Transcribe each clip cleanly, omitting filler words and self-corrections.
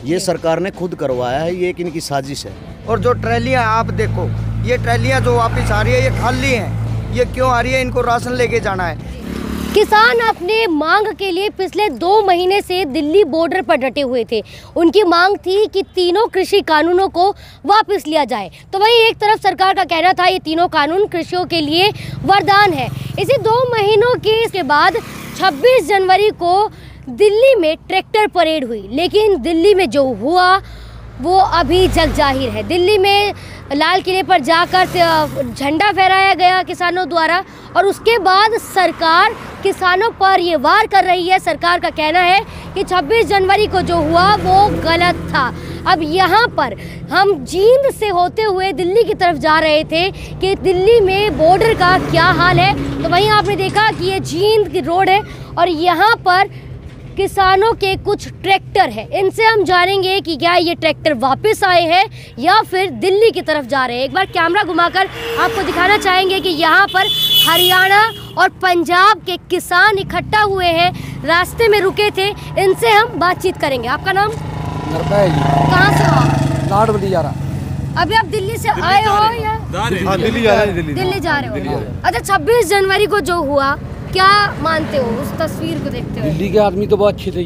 ये सरकार ने खुद करवाया है, ये एक इनकी साजिश है। और जो ट्रैलियाँ आप देखो, ये ट्रैलियाँ जो वापस आ रही है ये खाली हैं। ये क्यों आ रही है? इनको राशन लेके जाना है। किसान अपने मांग के लिए पिछले 2 महीने से दिल्ली बॉर्डर पर डटे हुए थे। उनकी मांग थी कि तीनों कृषि कानूनों को वापस लिया जाए। तो वहीं एक तरफ सरकार का कहना था ये तीनों कानून कृषियों के लिए वरदान है। इसी 2 महीनों के बाद 26 जनवरी को दिल्ली में ट्रैक्टर परेड हुई, लेकिन दिल्ली में जो हुआ वो अभी जग जाहिर है। दिल्ली में लाल किले पर जाकर झंडा फहराया गया किसानों द्वारा और उसके बाद सरकार किसानों पर ये वार कर रही है। सरकार का कहना है कि 26 जनवरी को जो हुआ वो गलत था। अब यहाँ पर हम जींद से होते हुए दिल्ली की तरफ जा रहे थे कि दिल्ली में बॉर्डर का क्या हाल है। तो वहीं आपने देखा कि ये जींद की रोड है और यहाँ पर किसानों के कुछ ट्रैक्टर हैं। इनसे हम जानेंगे कि क्या ये ट्रैक्टर वापस आए हैं या फिर दिल्ली की तरफ जा रहे हैं। एक बार कैमरा घुमाकर आपको दिखाना चाहेंगे कि यहाँ पर हरियाणा और पंजाब के किसान इकट्ठा हुए हैं, रास्ते में रुके थे। इनसे हम बातचीत करेंगे। आपका नाम? कहाँ से हो? नाटबली जा रहा। अभी आप दिल्ली से आए हो या? दिल्ली जा रहे हैं। दिल्ली जा रहे हो। अच्छा, 26 जनवरी को जो हुआ क्या मानते हो? उस तस्वीर को देखते हो दिल्ली के आदमी तो बहुत अच्छे थे।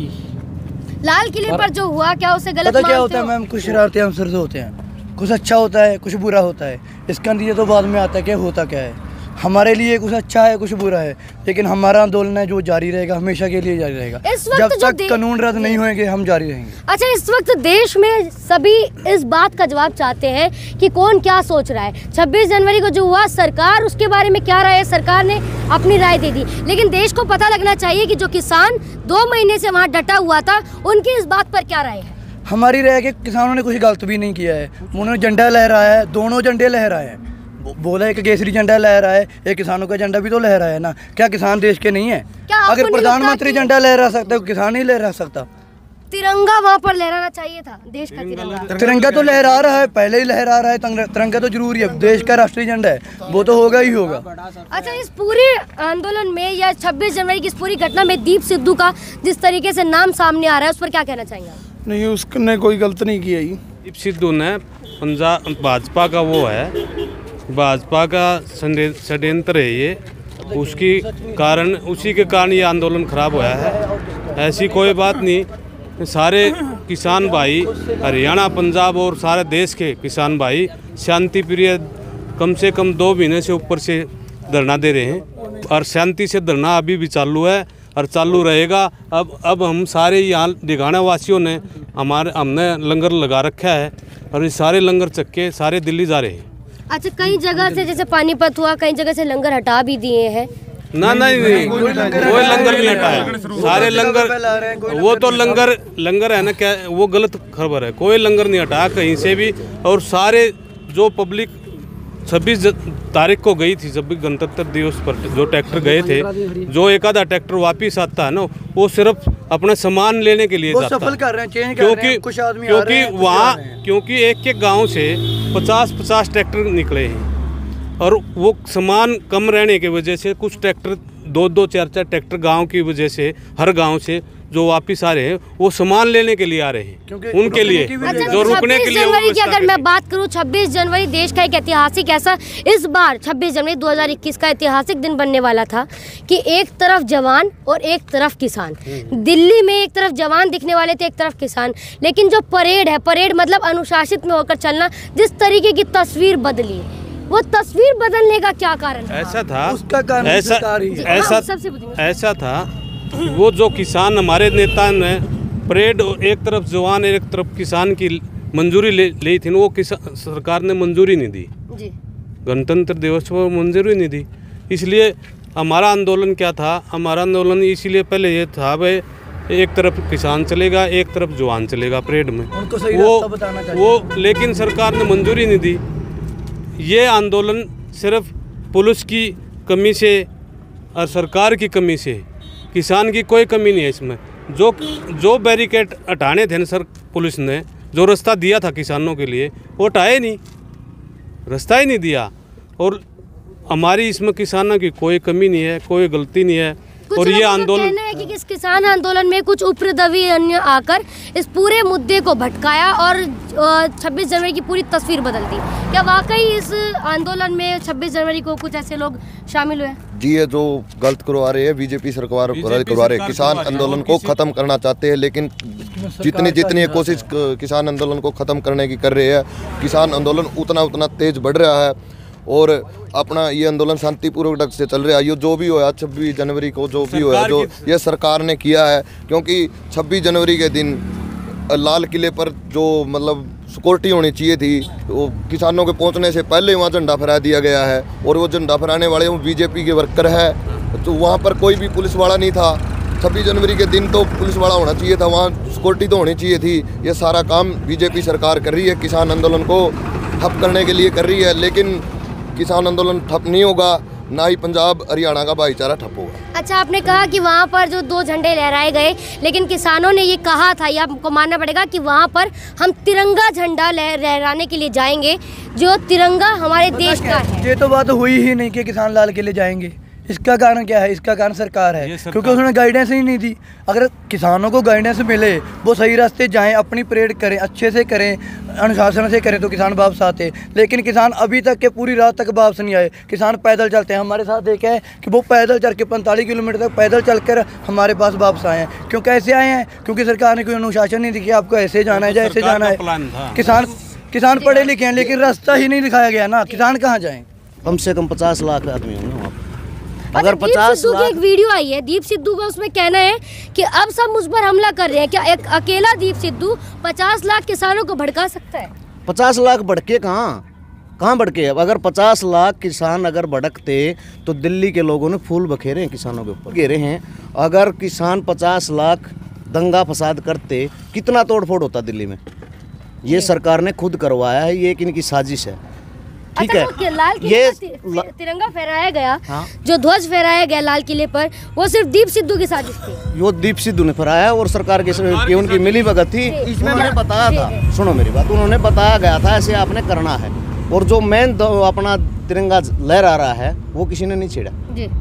लाल किले पर जो हुआ क्या उसे गलत मानते हो? क्या होता है मैम, कुछ शरारती अनसर होते हैं, कुछ अच्छा होता है कुछ बुरा होता है। इसका नतीजा तो बाद में आता है कि होता क्या है। हमारे लिए कुछ अच्छा है कुछ बुरा है, लेकिन हमारा आंदोलन है जो जारी रहेगा, हमेशा के लिए जारी रहेगा। जब तक कानून रद्द नहीं होंगे हम जारी रहेंगे। अच्छा, इस वक्त देश में सभी इस बात का जवाब चाहते हैं कि कौन क्या सोच रहा है। 26 जनवरी को जो हुआ, सरकार उसके बारे में क्या राय है? सरकार ने अपनी राय दे दी, लेकिन देश को पता लगना चाहिए कि जो किसान 2 महीने से वहाँ डटा हुआ था उनकी इस बात पर क्या राय है। हमारी राय है कि किसानों ने कुछ गलत भी नहीं किया है। उन्होंने झंडा लहराया है, दोनों झंडे लहराए हैं। बोला एक केसरी झंडा लहरा है, एक किसानों का झंडा भी तो लहरा है ना। क्या किसान देश के नहीं है? अगर प्रधानमंत्री झंडा लहरा सकता है, किसान नहीं लहरा सकता? तिरंगा वहाँ पर लहराना चाहिए था, देश का तिरंगा। तिरंगा तो लहरा रहा है, पहले ही लहरा रहा है। तिरंगा तो जरूरी है, देश का राष्ट्रीय झंडा है, वो तो होगा ही होगा। अच्छा, इस पूरे आंदोलन में या 26 जनवरी की इस पूरी घटना में दीप सिद्धू का जिस तरीके से नाम सामने आ रहा है उस पर क्या कहना चाहेंगे? नहीं, उसने कोई गलत नहीं किया। दीप सिद्धू ने पंजाब भाजपा का वो है, भाजपा का षड्यंत्र है ये, उसकी कारण उसी के कारण ये आंदोलन खराब हुआ है। ऐसी कोई बात नहीं। सारे किसान भाई हरियाणा पंजाब और सारे देश के किसान भाई शांति प्रिय कम से कम 2 महीने से ऊपर से धरना दे रहे हैं और शांति से धरना अभी भी चालू है और चालू रहेगा। अब हम सारे यहाँ दिघाना वासियों ने हमने लंगर लगा रखा है और ये सारे लंगर चक्के सारे दिल्ली जा रहे हैं। अच्छा, कई जगह से जैसे पानीपत हुआ, कई जगह से लंगर हटा भी दिए हैं ना? नहीं, कोई लंगर नहीं हटाया। सारे लंगर, वो तो लंगर है ना, क्या वो गलत खबर है। कोई लंगर नहीं हटाया कहीं से भी। और सारे जो पब्लिक 26 तारीख को गई थी, जब भी गणतंत्र दिवस पर जो ट्रैक्टर गए थे, जो एक आधा ट्रैक्टर वापिस आता है ना, वो सिर्फ अपना सामान लेने के लिए जाता है। कर रहे हैं, चेंज कर रहे हैं, कुछ आदमी क्योंकि वहाँ एक गांव से 50-50 ट्रैक्टर निकले हैं और वो सामान कम रहने की वजह से कुछ ट्रैक्टर 2-2, 4-4 ट्रैक्टर गांव की वजह से, हर गांव से जो वापस आ रहे हैं वो सामान लेने के लिए आ रहे हैं, उनके लिए जो रुकने के लिए। 26 जनवरी की अगर मैं बात करूं, 26 जनवरी देश का एक ऐतिहासिक ऐसा, इस बार 26 जनवरी 2021 का ऐतिहासिक दिन बनने वाला था कि एक तरफ जवान और एक तरफ किसान। दिल्ली में एक तरफ जवान दिखने वाले थे, एक तरफ किसान। लेकिन जो परेड है, परेड मतलब अनुशासित में होकर चलना, जिस तरीके की तस्वीर बदली, वो तस्वीर बदलने का क्या कारण है? ऐसा था, उसका कारण ऐसा था वो जो किसान हमारे नेता ने परेड एक तरफ जवान एक तरफ किसान की मंजूरी ली थी, वो सरकार ने मंजूरी नहीं दी। गणतंत्र दिवस पर मंजूरी नहीं दी। इसलिए हमारा आंदोलन क्या था? हमारा आंदोलन इसीलिए पहले ये था भाई, एक तरफ किसान चलेगा एक तरफ जवान चलेगा परेड में, वो लेकिन सरकार ने मंजूरी नहीं दी। ये आंदोलन सिर्फ पुलिस की कमी से और सरकार की कमी से, किसान की कोई कमी नहीं है इसमें। जो बैरिकेड हटाने थे ना सर, पुलिस ने जो रास्ता दिया था किसानों के लिए वो हटाए नहीं, रास्ता ही नहीं दिया। और हमारी इसमें किसानों की कोई कमी नहीं है, कोई गलती नहीं है। कुछ और ये लोगों का आंदोलन कहना है कि इस किसान आंदोलन में कुछ उपद्रवी अन्य आकर इस पूरे मुद्दे को भटकाया और 26 जनवरी की पूरी तस्वीर बदल दी। क्या वाकई इस आंदोलन में 26 जनवरी को कुछ ऐसे लोग शामिल हुए? जी, ये जो गलत करवा रहे हैं बीजेपी सरकार करवा रहे हैं। किसान आंदोलन को खत्म करना चाहते हैं, लेकिन जितनी कोशिश किसान आंदोलन को खत्म करने की कर रहे हैं, किसान आंदोलन उतना तेज बढ़ रहा है और अपना ये आंदोलन शांतिपूर्वक ढंग से चल रहा है। ये जो भी होया 26 जनवरी को जो भी होया, जो ये सरकार ने किया है, क्योंकि 26 जनवरी के दिन लाल किले पर जो मतलब सिक्योरिटी होनी चाहिए थी, वो किसानों के पहुंचने से पहले वहाँ झंडा फहरा दिया गया है और वो झंडा फहराने वाले वो बीजेपी के वर्कर है। तो वहाँ पर कोई भी पुलिस वाला नहीं था। 26 जनवरी के दिन तो पुलिस वाला होना चाहिए था, वहाँ सिक्योरिटी तो होनी चाहिए थी। ये सारा काम बीजेपी सरकार कर रही है, किसान आंदोलन को ठप करने के लिए कर रही है, लेकिन किसान आंदोलन ठप नहीं होगा, ना ही पंजाब हरियाणा का भाईचारा ठप होगा। अच्छा, आपने कहा कि वहाँ पर जो 2 झंडे लहराए गए, लेकिन किसानों ने ये कहा था, ये आपको मानना पड़ेगा कि वहाँ पर हम तिरंगा झंडा लहराने के लिए जाएंगे, जो तिरंगा हमारे देश का है। ये तो बात हुई ही नहीं कि किसान लाल किले जाएंगे। इसका कारण क्या है? इसका कारण सरकार है, क्योंकि उसने गाइडेंस ही नहीं दी। अगर किसानों को गाइडेंस मिले, वो सही रास्ते जाएं, अपनी परेड करें, अच्छे से करें, अनुशासन से करें, तो किसान वापस आते। लेकिन किसान अभी तक के पूरी रात तक वापस नहीं आए। किसान पैदल चलते हैं। हमारे साथ देखा है कि वो पैदल चल के 45 किलोमीटर तक पैदल चलकर हमारे पास वापस आए हैं। क्यों कैसे आए हैं? क्योंकि सरकार ने कोई अनुशासन नहीं दिया, आपको ऐसे जाना है या ऐसे जाना है। किसान पढ़े लिखे हैं, लेकिन रास्ता ही नहीं दिखाया गया ना। किसान कहाँ जाएँ? कम से कम 50 लाख आदमी होंगे वहाँ पर। अगर 50 लाख की एक वीडियो आई है दीप सिद्धू का, उसमें कहना है कि अब सब मुझ पर हमला कर रहे हैं। क्या एक अकेला दीप सिद्धू 50 लाख किसानों को भड़का सकता है? 50 लाख भड़के कहाँ भड़के? अब अगर 50 लाख किसान अगर भड़कते तो दिल्ली के लोगों ने फूल बखेरे हैं, किसानों के ऊपर घेरे हैं। अगर kiसान 50 लाख दंगा फसाद करते, कितना तोड़फोड़ होता दिल्ली में? ये सरकार ने खुद करवाया है, ये एक इनकी साजिश है। ठीक है, अच्छा, लाल किले पर तिरंगा फहराया गया, हाँ? जो ध्वज फहराया गया लाल किले पर, वो सिर्फ दीप सिद्धू की साजिश थी। वो दीप सिद्धू ने फहराया और सरकार की उनकी मिली भगत थी। इसमें उन्होंने बताया था, सुनो मेरी बात, उन्होंने बताया गया था ऐसे आपने करना है। और जो मेन अपना तिरंगा लहरा रहा है वो किसी ने नहीं छेड़ा।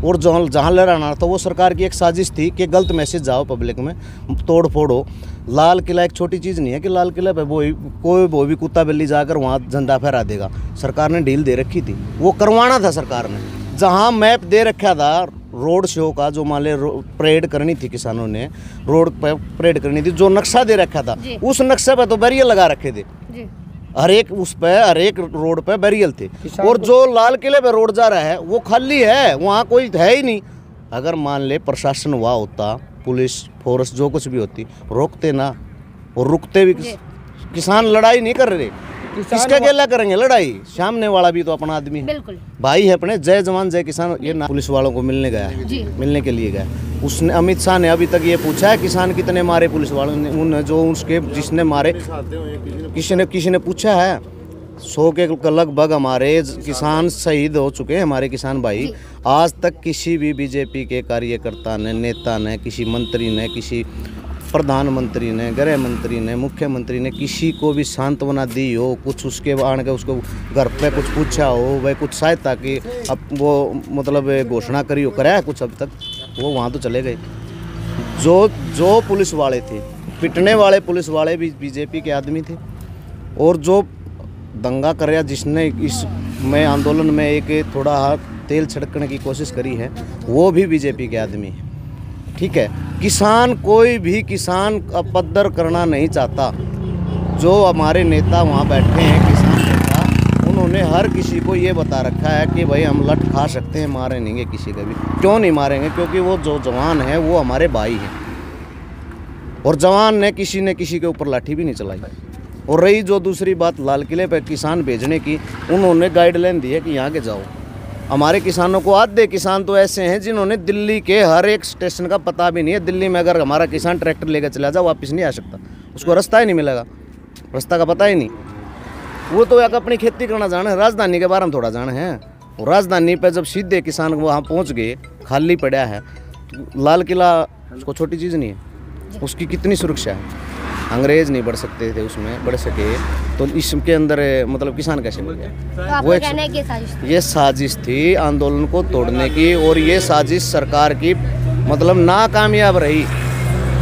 और जहाँ लहराना था वो सरकार की एक साजिश थी कि गलत मैसेज जाओ पब्लिक में, तोड़ फोड़ो। लाल किला एक छोटी चीज़ नहीं है कि लाल किला पे कोई भी कुत्ता बिल्ली जाकर वहाँ झंडा फहरा देगा। सरकार ने डील दे रखी थी, वो करवाना था सरकार ने। जहाँ मैप दे रखा था रोड शो का, जो मान ले परेड करनी थी, किसानों ने रोड पर परेड करनी थी, जो नक्शा दे रखा था, उस नक्शे पर तो बैरियर लगा रखे थे। हर एक रोड पे बैरियर थे। और जो लाल किले पे रोड जा रहा है वो खाली है, वहाँ कोई है ही नहीं। अगर मान ले प्रशासन वहाँ होता, पुलिस फोर्स जो कुछ भी होती, रोकते ना, और रुकते भी। किसान लड़ाई नहीं कर रहे, किसका अकेला करेंगे लड़ाई? सामने वाला भी तो अपना आदमी है, भाई है अपने। जय जवान जय किसान। ये ना पुलिस वालों को मिलने गया है, मिलने के लिए गया। उसने अमित शाह ने अभी तक ये पूछा है किसान कितने मारे पुलिस वालों ने? उन जो उसके जिसने मारे, किसी ने पूछा है? 100 के लगभग हमारे किसान शहीद हो चुके हैं, हमारे किसान भाई। आज तक किसी भी बीजेपी के कार्यकर्ता ने, नेता ने, किसी मंत्री ने, किसी प्रधानमंत्री ने, गृह मंत्री ने, मुख्यमंत्री ने किसी को भी सांत्वना दी हो, कुछ उसके आने के उसको घर पे कुछ पूछा हो, वह कुछ सहायता की अब वो मतलब घोषणा करी हो, कराया कुछ अब तक? वो वहाँ तो चले गए। जो पुलिस वाले थे, पिटने वाले पुलिस वाले भी बीजेपी के आदमी थे। और जो दंगा कराया, जिसने इस में आंदोलन में एक थोड़ा तेल छिड़कने की कोशिश करी है, वो भी बीजेपी के आदमी है। ठीक है, किसान कोई भी किसान अपद्दर करना नहीं चाहता। जो हमारे नेता वहाँ बैठे हैं, किसान नेता, उन्होंने हर किसी को ये बता रखा है कि भाई हम लठ खा सकते हैं, मारे नहीं किसी का भी। क्यों नहीं मारेंगे? क्योंकि वो जो जवान है वो हमारे भाई हैं, और जवान ने किसी के ऊपर लाठी भी नहीं चलाई। और रही जो दूसरी बात लाल किले पर किसान भेजने की, उन्होंने गाइडलाइन दी है कि यहाँ के जाओ। हमारे किसानों को आधे किसान तो ऐसे हैं जिन्होंने दिल्ली के हर एक स्टेशन का पता भी नहीं है। दिल्ली में अगर हमारा किसान ट्रैक्टर लेकर चला जाए वापस नहीं आ सकता, उसको रास्ता ही नहीं मिलेगा, रास्ता का पता ही नहीं। वो तो एक अपनी खेती करना जाना है, राजधानी के बारे में थोड़ा जाना है। और राजधानी पे जब सीधे किसान वहाँ पहुँच गए, खाली पड़ा है, तो लाल किला उसको छोटी चीज़ नहीं है, उसकी कितनी सुरक्षा है। अंग्रेज नहीं बढ़ सकते थे, उसमें बढ़ सके तो इसके अंदर मतलब किसान कैसे बढ़ गया? वो ये साजिश थी आंदोलन को तोड़ने की, और ये साजिश सरकार की मतलब नाकामयाब रही,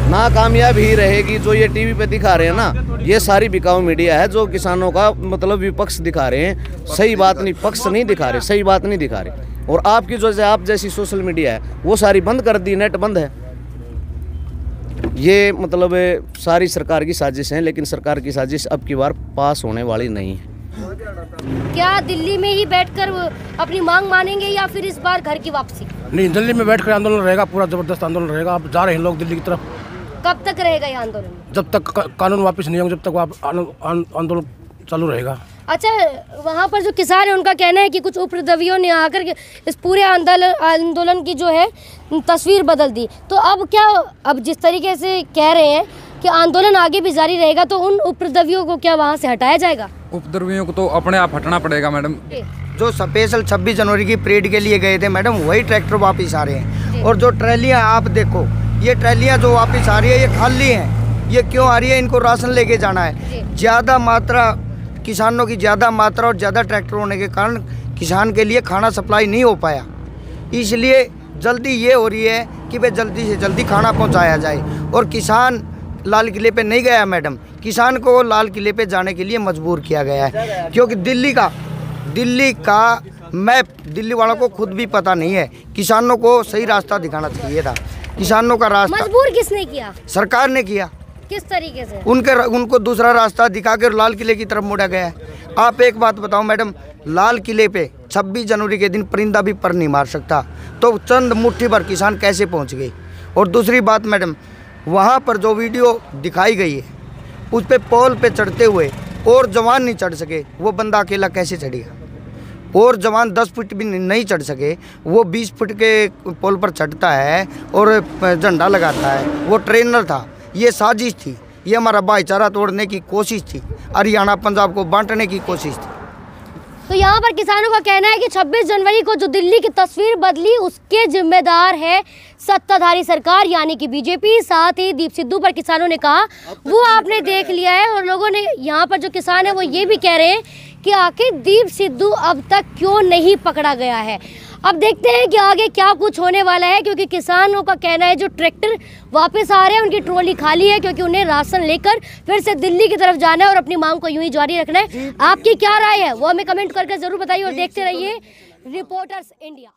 नाकामयाब ही रहेगी। जो ये टीवी पे दिखा रहे हैं ना, ये सारी बिकाऊ मीडिया है जो किसानों का मतलब विपक्ष दिखा रहे हैं, सही बात नहीं, पक्ष नहीं दिखा रहे, सही बात नहीं दिखा रहे। और आपकी जो आप जैसी सोशल मीडिया है वो सारी बंद कर दी, नेट बंद है। ये मतलब सारी सरकार की साजिश है, लेकिन सरकार की साजिश अब की बार पास होने वाली नहीं है। क्या दिल्ली में ही बैठकर अपनी मांग मानेंगे या फिर इस बार घर की वापसी? नहीं, दिल्ली में बैठकर आंदोलन रहेगा, पूरा जबरदस्त आंदोलन रहेगा। अब जा रहे हैं लोग दिल्ली की तरफ। कब तक रहेगा ये आंदोलन? जब तक कानून वापस नहीं होंगे, जब तक आंदोलन चालू रहेगा। अच्छा, वहाँ पर जो किसान है उनका कहना है कि कुछ उपद्रवियों ने आकर के इस पूरे आंदोलन की जो है तस्वीर बदल दी। तो अब क्या, अब जिस तरीके से कह रहे हैं कि आंदोलन आगे भी जारी रहेगा, तो उन उपद्रवियों को क्या वहाँ से हटाया जाएगा? उपद्रवियों को तो अपने आप हटना पड़ेगा मैडम। जो स्पेशल 26 जनवरी की परेड के लिए गए थे मैडम, वही ट्रैक्टर वापस आ रहे हैं। और जो ट्रैलियाँ आप देखो, ये ट्रैलियाँ जो वापस आ रही है ये खाली हैं। ये क्यों आ रही है? इनको राशन लेके जाना है। ज़्यादा मात्रा, किसानों की ज़्यादा मात्रा और ज़्यादा ट्रैक्टर होने के कारण किसान के लिए खाना सप्लाई नहीं हो पाया, इसलिए जल्दी ये हो रही है कि भाई जल्दी से जल्दी खाना पहुंचाया जाए। और किसान लाल किले पे नहीं गया मैडम, किसान को लाल किले पे जाने के लिए मजबूर किया गया है, क्योंकि दिल्ली का मैप दिल्ली वालों को खुद भी पता नहीं है। किसानों को सही रास्ता दिखाना चाहिए था। किसानों का रास्ता मजबूर किसने किया? सरकार ने किया। किस तरीके से? उनको दूसरा रास्ता दिखाकर लाल किले की तरफ मोड़ा गया है। आप एक बात बताओ मैडम, लाल किले पे 26 जनवरी के दिन परिंदा भी पर नहीं मार सकता, तो चंद मुट्ठी भर किसान कैसे पहुंच गए? और दूसरी बात मैडम, वहाँ पर जो वीडियो दिखाई गई है उस पे पोल पे चढ़ते हुए और जवान नहीं चढ़ सके, वो बंदा अकेला कैसे चढ़ेगा? और जवान 10 फुट भी नहीं चढ़ सके, वो 20 फुट के पोल पर चढ़ता है और झंडा लगाता है। वो ट्रेनर था, ये साजिश थी, ये हमारा भाईचारा तोड़ने की कोशिश थी, हरियाणा पंजाब को बांटने की कोशिश थी। तो यहाँ पर किसानों का कहना है कि 26 जनवरी को जो दिल्ली की तस्वीर बदली उसके जिम्मेदार है सत्ताधारी सरकार यानी कि बीजेपी। साथ ही दीप सिद्धू पर किसानों ने कहा वो आपने देख लिया है। और लोगों ने, यहाँ पर जो किसान है वो ये भी कह रहे हैं कि आखिर दीप सिद्धू अब तक क्यों नहीं पकड़ा गया है। अब देखते हैं कि आगे क्या कुछ होने वाला है, क्योंकि किसानों का कहना है जो ट्रैक्टर वापस आ रहे हैं उनकी ट्रॉली खाली है, क्योंकि उन्हें राशन लेकर फिर से दिल्ली की तरफ जाना है और अपनी मांग को यूं ही जारी रखना है। आपकी क्या राय है वो हमें कमेंट करके जरूर बताइए और देखते रहिए रिपोर्टर्स इंडिया।